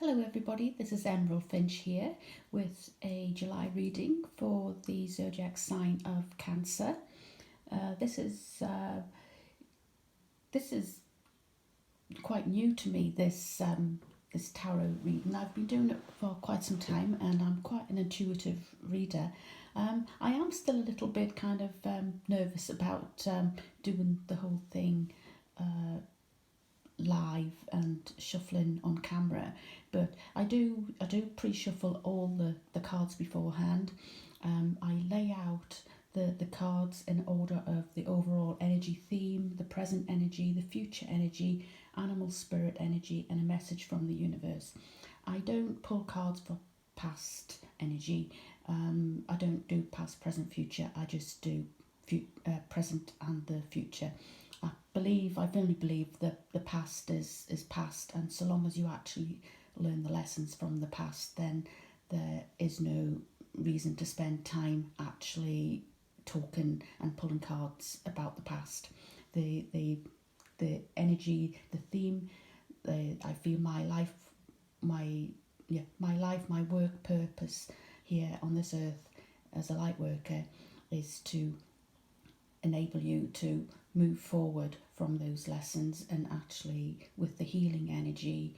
Hello everybody, this is Emerald Finch here with a July reading for the zodiac sign of Cancer. This is quite new to me. This tarot reading. I've been doing it for quite some time, and I'm quite an intuitive reader. I am still a little bit kind of nervous about doing the whole thing live and shuffling on camera, but I do pre-shuffle all the cards beforehand. I lay out the cards in order of the overall energy theme, the present energy, the future energy, animal spirit energy, and a message from the universe. I don't pull cards for past energy. I don't do past, present, future. I just do present and the future. I firmly believe that the past is past, and so long as you actually learn the lessons from the past, then there is no reason to spend time actually talking and pulling cards about the past. The energy, the theme, I feel my work purpose here on this earth as a light worker is to enable you to move forward from those lessons and actually, with the healing energy,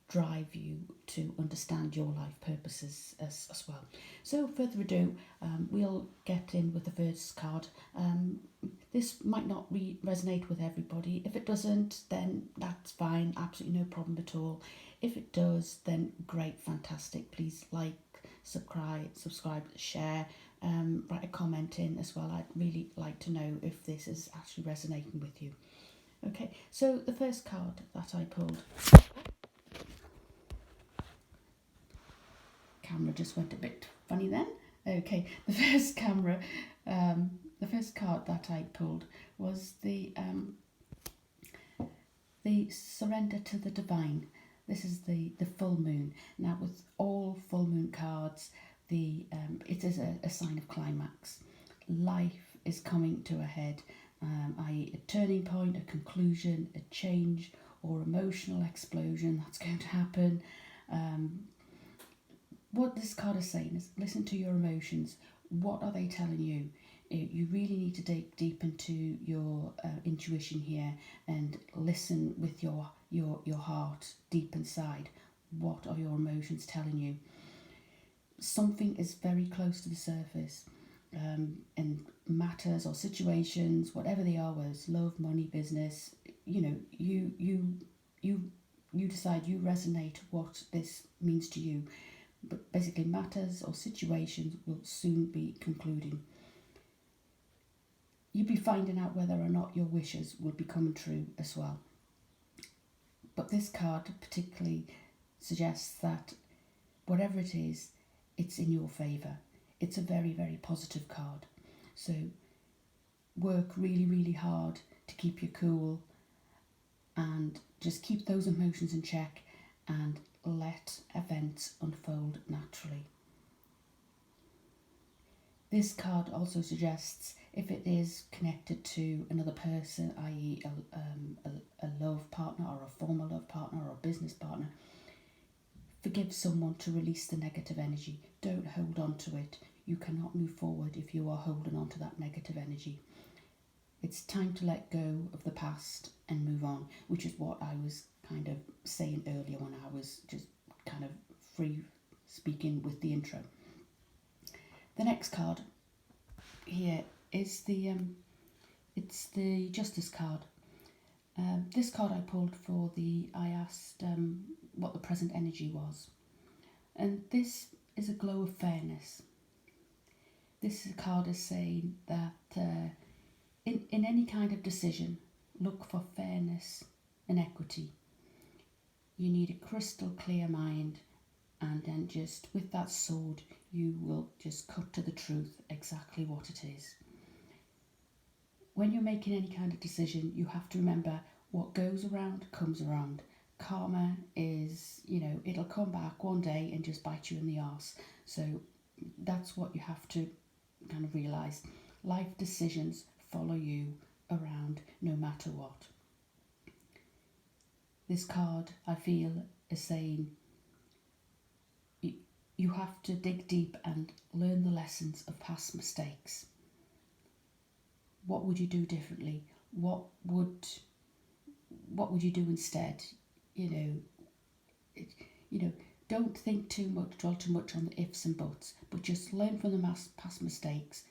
drive you to understand your life purposes as well. So, further ado, we'll get in with the first card. This might not resonate with everybody. If it doesn't, then that's fine, absolutely no problem at all. If it does, then great, fantastic. Please like, subscribe, share, write a comment in as well. I'd really like to know if this is actually resonating with you. Okay, so the first card that I pulled, camera just went a bit funny then. Okay, the first card that I pulled was the surrender to the divine. This is the full moon. Now, with all full moon cards, it is a sign of climax. Life is coming to a head, i.e. a turning point, a conclusion, a change, or emotional explosion that's going to happen. What this card is saying is listen to your emotions. What are they telling you? You really need to dig deep into your intuition here and listen with your heart deep inside. What are your emotions telling you? Something is very close to the surface, and matters or situations, whatever they are, whether it's love, money, business, you decide, you resonate what this means to you. But basically, matters or situations will soon be concluding. You'll be finding out whether or not your wishes will be coming true as well. But this card particularly suggests that whatever it is, it's in your favour. It's a very, very positive card. So work really, really hard to keep you cool and just keep those emotions in check and let events unfold naturally. This card also suggests if it is connected to another person, i.e. a love partner or a former love partner or a business partner, forgive someone to release the negative energy. Don't hold on to it. You cannot move forward if you are holding on to that negative energy. It's time to let go of the past and move on, which is what I was kind of saying earlier when I was just kind of free speaking with the intro. The next card here is it's the Justice card. This card I pulled I asked what the present energy was. And this is a glow of fairness. This card is saying that in any kind of decision, look for fairness and equity. You need a crystal clear mind, and then just with that sword, you will just cut to the truth exactly what it is. When you're making any kind of decision, you have to remember what goes around comes around. Karma is, it'll come back one day and just bite you in the arse. So that's what you have to kind of realise. Life decisions follow you around no matter what. This card, I feel, is saying you have to dig deep and learn the lessons of past mistakes. What would you do differently? What would you do instead? You know, you know, don't think too much, dwell too much on the ifs and buts, but just learn from the past mistakes,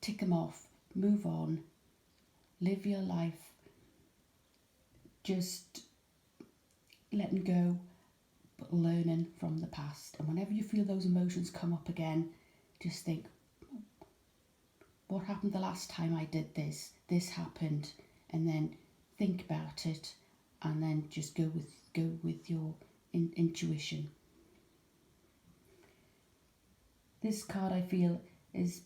tick them off, move on, live your life, just letting go, but learning from the past. And whenever you feel those emotions come up again, just think, what happened the last time I did this? This happened, and then think about it, and then just go with your intuition. This card, I feel, is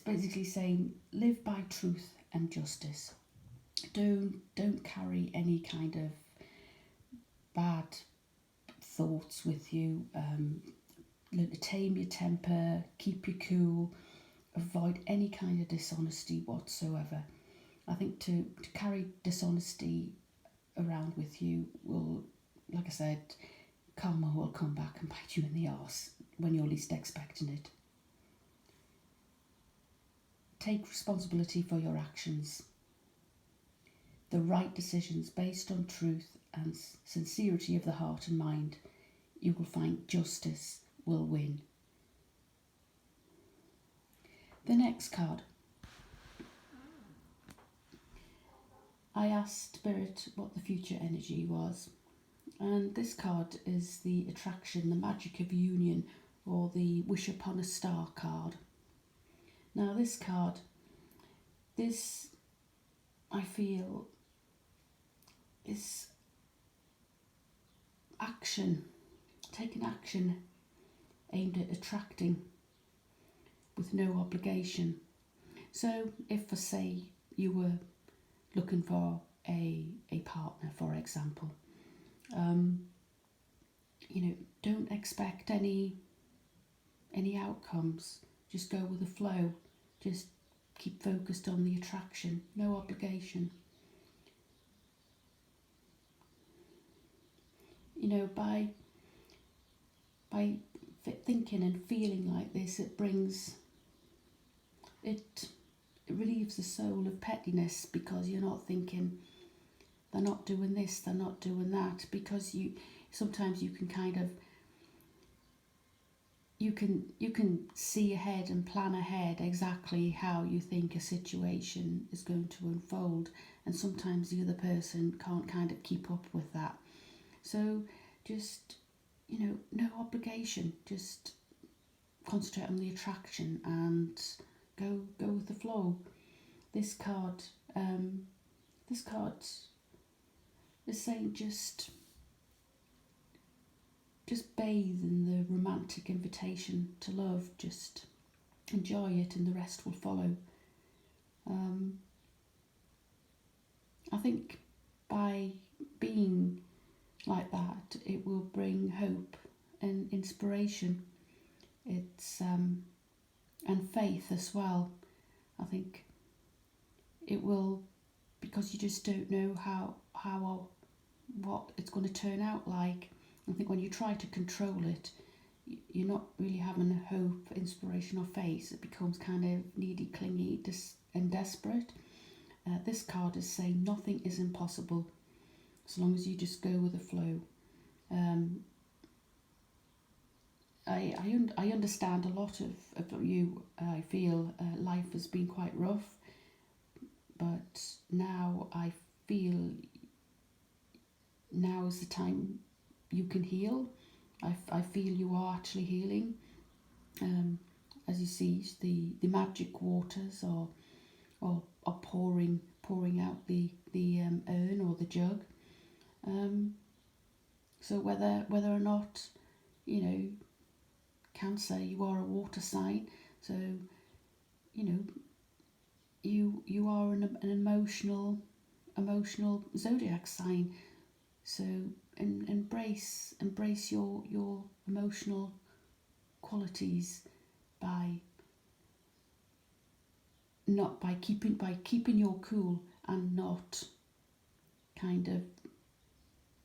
basically saying live by truth and justice. Don't carry any kind of bad thoughts with you. Learn to tame your temper, keep your cool, avoid any kind of dishonesty whatsoever. I think to carry dishonesty around with you will, like I said, karma will come back and bite you in the arse when you're least expecting it. Take responsibility for your actions. The right decisions based on truth and sincerity of the heart and mind, you will find justice will win. The next card. I asked Spirit what the future energy was, and this card is the attraction, the magic of union, or the wish upon a star card. Now this card, this I feel is action, taking action aimed at attracting with no obligation. So if, for say, you were looking for a partner, for example, don't expect any outcomes. Just go with the flow. Just keep focused on the attraction, no obligation. By thinking and feeling like this, it relieves the soul of pettiness, because you're not thinking they're not doing this, they're not doing that, because sometimes you can kind of you can see ahead and plan ahead exactly how you think a situation is going to unfold, and sometimes the other person can't kind of keep up with that. So just, no obligation, just concentrate on the attraction and go with the flow. This card is saying just bathe in the romantic invitation to love. Just enjoy it, and the rest will follow. I think by being like that, it will bring hope and inspiration. It's and faith as well. I think it will, because you just don't know how or what it's going to turn out like. I think when you try to control it, you're not really having hope, inspiration, or faith. It becomes kind of needy, clingy, and desperate. This card is saying nothing is impossible as long as you just go with the flow. I understand a lot of you. I feel life has been quite rough, but now I feel now is the time you can heal. I feel you are actually healing. As you see, the magic waters are pouring out the urn or the jug. So whether or not, Cancer, you are a water sign, so you are an emotional zodiac sign. So embrace your emotional qualities by keeping your cool and not kind of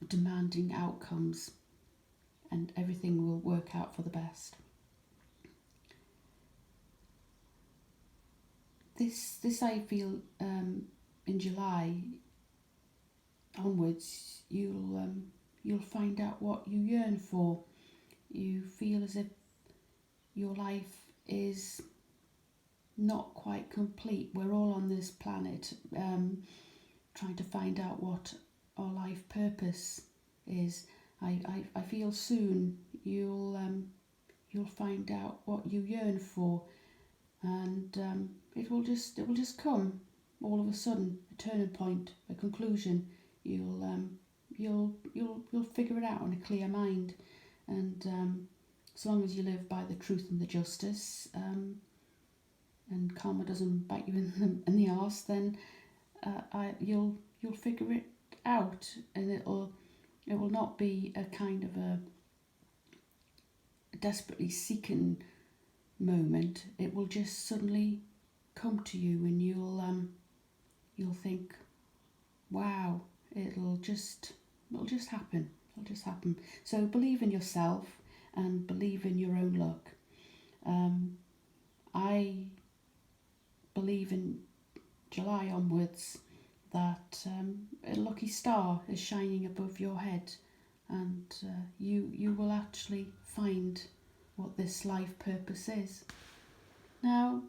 demanding outcomes, and everything will work out for the best. This I feel in July onwards, you'll find out what you yearn for. You feel as if your life is not quite complete. We're all on this planet trying to find out what our life purpose is. I feel soon you'll find out what you yearn for, and it will just come all of a sudden, a turning point, a conclusion. You'll figure it out in a clear mind, and as long as you live by the truth and the justice, and karma doesn't bite you in the arse, then you'll figure it out, and it will not be a kind of a desperately seeking moment. It will just suddenly come to you, and you'll think, wow, it'll just happen. It'll just happen. So believe in yourself and believe in your own luck. I believe in July onwards that a lucky star is shining above your head, and you will actually find what this life purpose is. Now,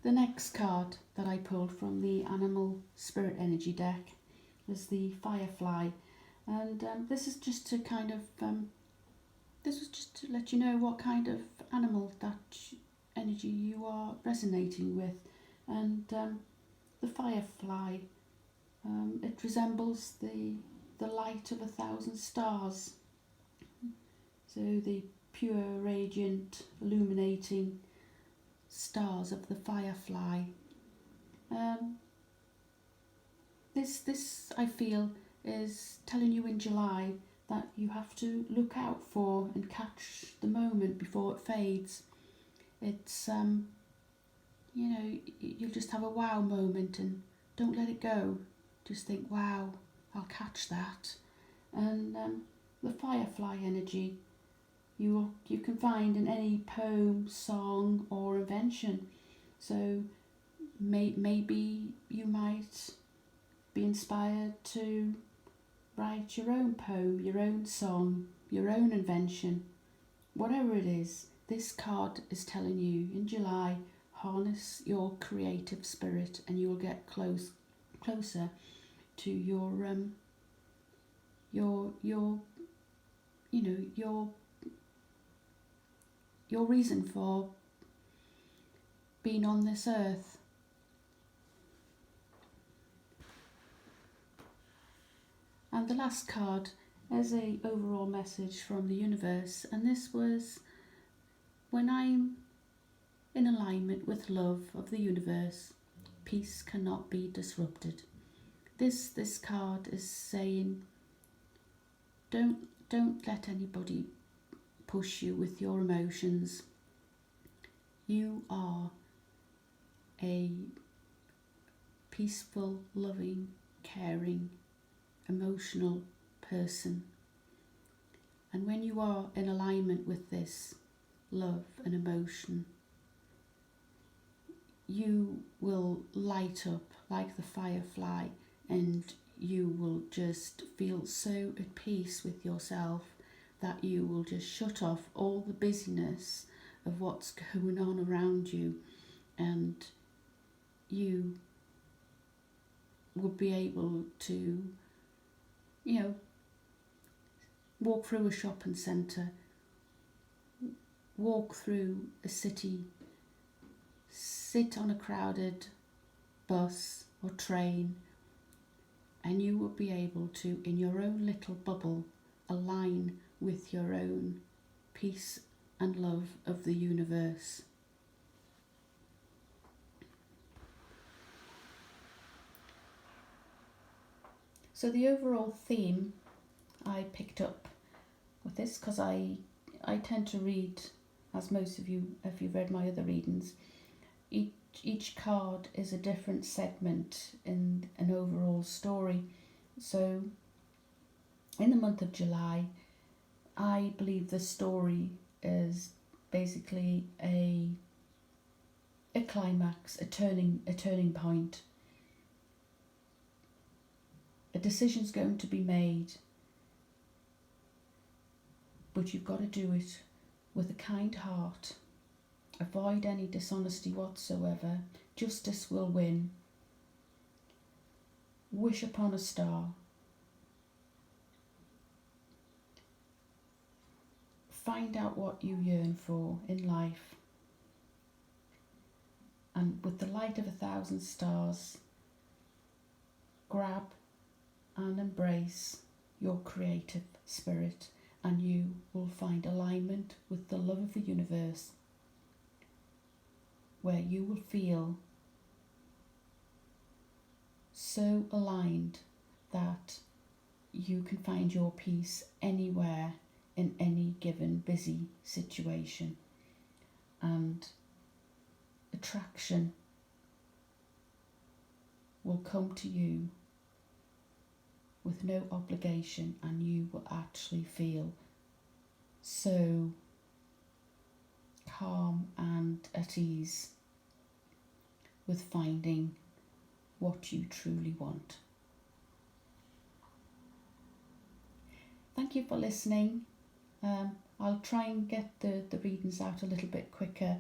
the next card that I pulled from the Animal Spirit Energy deck is the Firefly, and this is just to kind of this was just to let you know what kind of animal that energy you are resonating with. And the firefly, it resembles the light of 1,000 stars. So the pure, radiant, illuminating stars of the firefly. This I feel is telling you in July that you have to look out for and catch the moment before it fades. It's you'll just have a wow moment, and don't let it go. Just think, wow, I'll catch that. And the firefly energy you can find in any poem, song or invention. So maybe you might be inspired to write your own poem, your own song, your own invention. Whatever it is, this card is telling you in July, harness your creative spirit, and you will get closer to your reason for being on this earth. And the last card is a overall message from the universe, and this was, when I'm in alignment with love of the universe, peace cannot be disrupted. This card is saying, don't let anybody push you with your emotions. You are a peaceful, loving, caring, emotional person. And when you are in alignment with this love and emotion, you will light up like the firefly, and you will just feel so at peace with yourself that you will just shut off all the busyness of what's going on around you, and you would be able to, walk through a shopping centre, walk through a city, sit on a crowded bus or train, and you will be able to, in your own little bubble, align with your own peace and love of the universe. So the overall theme I picked up with this, because I tend to read, as most of you, if you've read my other readings, each card is a different segment in an overall story. So in the month of July, I believe the story is basically a climax, a turning point. A decision's going to be made, but you've got to do it with a kind heart. Avoid any dishonesty whatsoever. Justice will win. Wish upon a star. Find out what you yearn for in life. And with the light of 1,000 stars, grab and embrace your creative spirit, and you will find alignment with the love of the universe, where you will feel so aligned that you can find your peace anywhere in any given busy situation, and attraction will come to you with no obligation, and you will actually feel so calm and at ease with finding what you truly want. Thank you for listening. I'll try and get the readings out a little bit quicker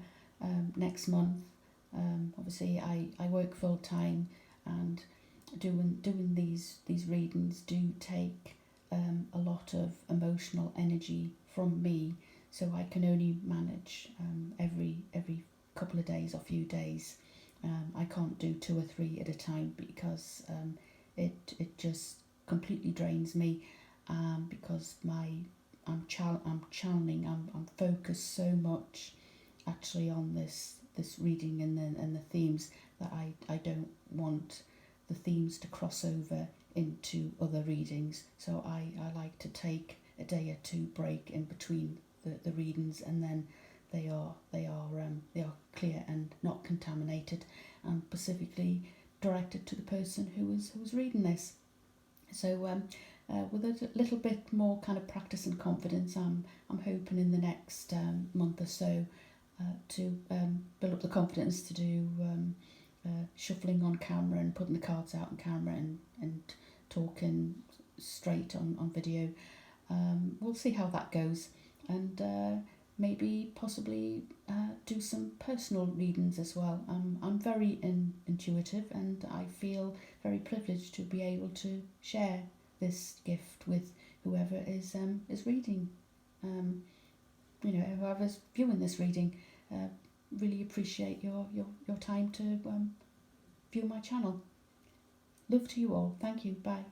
next month. Obviously I work full time, and doing these readings do take a lot of emotional energy from me, so I can only manage every couple of days or few days. I can't do 2 or 3 at a time, because it just completely drains me, because I'm channeling, I'm focused so much actually on this reading and the themes, that I don't want the themes to cross over into other readings. So I like to take a day or 2 break in between the readings, and then they are clear and not contaminated, and specifically directed to the person who was reading this. So with a little bit more kind of practice and confidence, I'm hoping in the next month or so to build up the confidence to do shuffling on camera and putting the cards out on camera and talking straight on video. We'll see how that goes, and maybe possibly do some personal readings as well. I'm very intuitive, and I feel very privileged to be able to share this gift with whoever is reading. Whoever's viewing this reading, really appreciate your time to view my channel. Love to you all. Thank you. Bye.